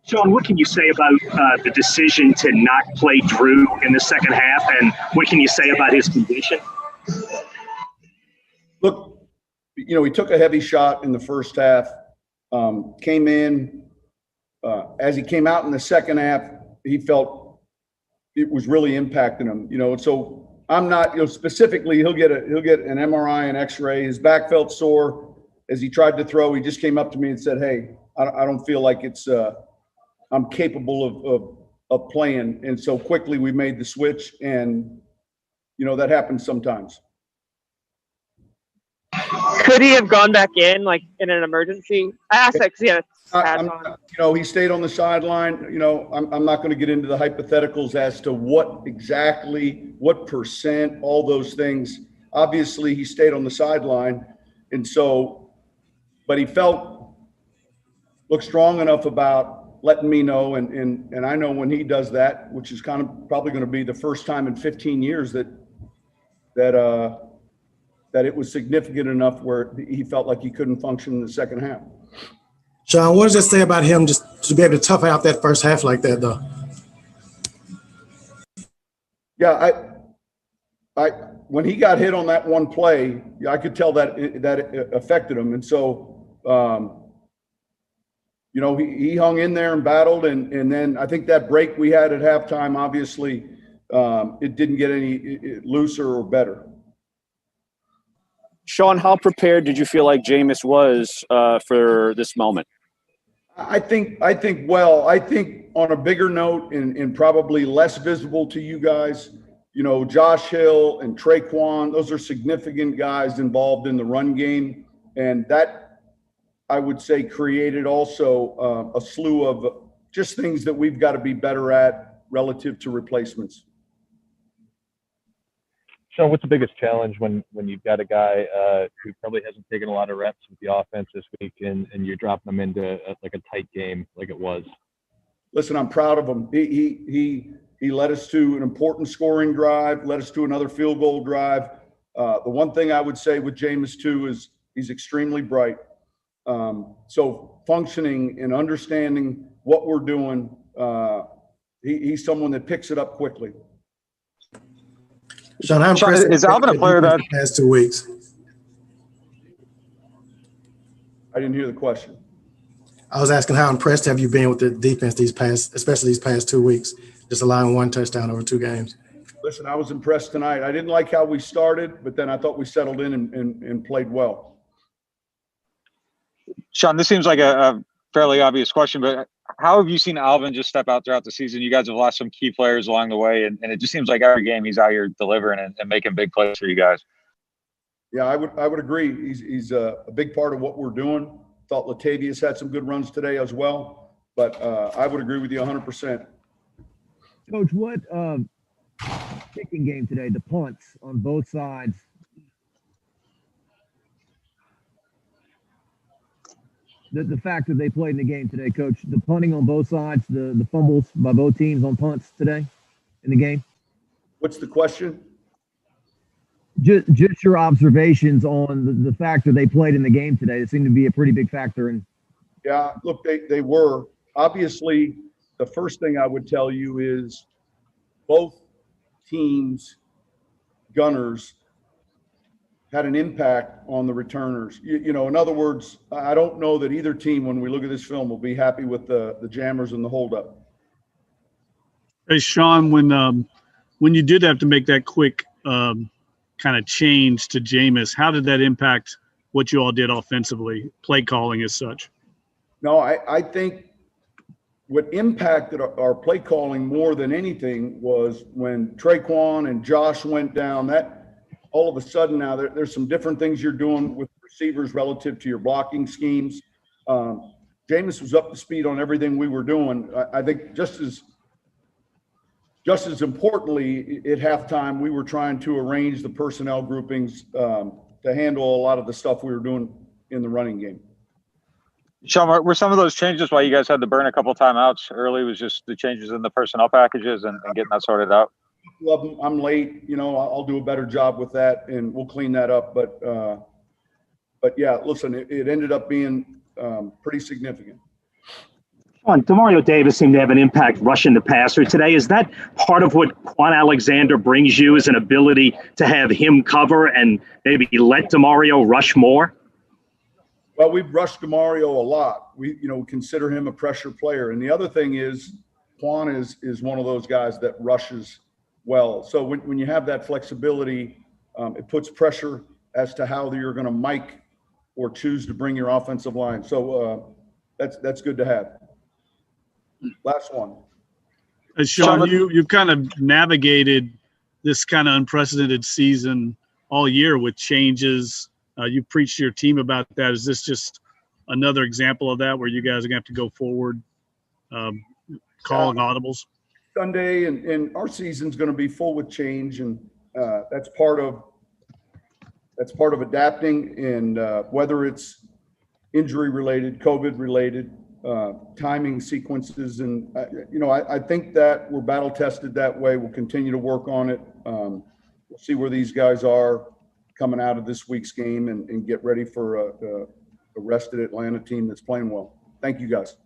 Sean, what can you say about the decision to not play Drew in the second half, and what can you say about his condition? Look, he took a heavy shot in the first half, came in. As he came out in the second half, he felt it was really impacting him, and so I'm not, specifically, he'll get an MRI and X-ray. His back felt sore as he tried to throw. He just came up to me and said, "Hey, I don't feel like I'm capable of playing." And so quickly we made the switch, and that happens sometimes. Could he have gone back in, like in an emergency? I asked that because he stayed on the sideline. I'm not going to get into the hypotheticals as to what percent, all those things. Obviously, he stayed on the sideline, and so, but he looked strong enough about letting me know, and I know when he does that, which is kind of probably going to be the first time in 15 years that it was significant enough where he felt like he couldn't function in the second half. Sean, what does that say about him just to be able to tough out that first half like that, though? Yeah, I when he got hit on that one play, I could tell that it affected him, and so he hung in there and battled, and then I think that break we had at halftime, obviously, it didn't get any looser or better. Sean, how prepared did you feel like Jameis was for this moment? I think on a bigger note and probably less visible to you guys, Josh Hill and Traquan, those are significant guys involved in the run game. And that, I would say, created also a slew of just things that we've got to be better at relative to replacements. Sean, what's the biggest challenge when you've got a guy who probably hasn't taken a lot of reps with the offense this week and you're dropping him into a tight game like it was? Listen, I'm proud of him. He led us to an important scoring drive, led us to another field goal drive. The one thing I would say with Jameis too is he's extremely bright. So functioning and understanding what we're doing, he's someone that picks it up quickly. Sean, how impressive is Alvin a player that past 2 weeks? I didn't hear the question. I was asking how impressed have you been with the defense especially these past 2 weeks, just allowing 1 touchdown over 2 games? Listen, I was impressed tonight. I didn't like how we started, but then I thought we settled in and played well. Sean, this seems like a fairly obvious question, but how have you seen Alvin just step out throughout the season? You guys have lost some key players along the way, and it just seems like every game he's out here delivering and making big plays for you guys. Yeah, I would agree. He's a big part of what we're doing. Thought Latavius had some good runs today as well, but I would agree with you 100%. Coach, what kicking game today, the punts on both sides. The fact that they played in the game today, Coach, the punting on both sides, the fumbles by both teams on punts today in the game. What's the question? Just your observations on the fact that they played in the game today. It seemed to be a pretty big factor. Yeah, look, they were. Obviously, the first thing I would tell you is both teams, gunners, had an impact on the returners. In other words, I don't know that either team, when we look at this film, will be happy with the jammers and the holdup. Hey, Sean, when you did have to make that quick kind of change to Jameis, how did that impact what you all did offensively, play calling as such? No, I think what impacted our play calling more than anything was when Traquan and Josh went down. That all of a sudden now there's some different things you're doing with receivers relative to your blocking schemes. Jameis was up to speed on everything we were doing. I think just as importantly, at halftime, we were trying to arrange the personnel groupings to handle a lot of the stuff we were doing in the running game. Sean, were some of those changes why you guys had to burn a couple of timeouts early? Was just the changes in the personnel packages and getting that sorted out? I'm late. I'll do a better job with that, and we'll clean that up. But yeah, listen, it ended up being pretty significant. Demario Davis seemed to have an impact rushing the passer today. Is that part of what Quan Alexander brings you, is an ability to have him cover and maybe let Demario rush more? Well, we've rushed Demario a lot. We consider him a pressure player. And the other thing is Quan is one of those guys that rushes well. So when you have that flexibility, it puts pressure as to how you're going to mic or choose to bring your offensive line. So that's good to have. Last one. Sean, you've kind of navigated this kind of unprecedented season all year with changes. You preached to your team about that. Is this just another example of that, where you guys are going to have to go forward, calling audibles? Sunday and our season's going to be full with change, and that's part of adapting. And whether it's injury related, COVID related, timing sequences, and I think that we're battle tested that way. We'll continue to work on it. We'll see where these guys are coming out of this week's game and get ready for a rested Atlanta team that's playing well. Thank you, guys.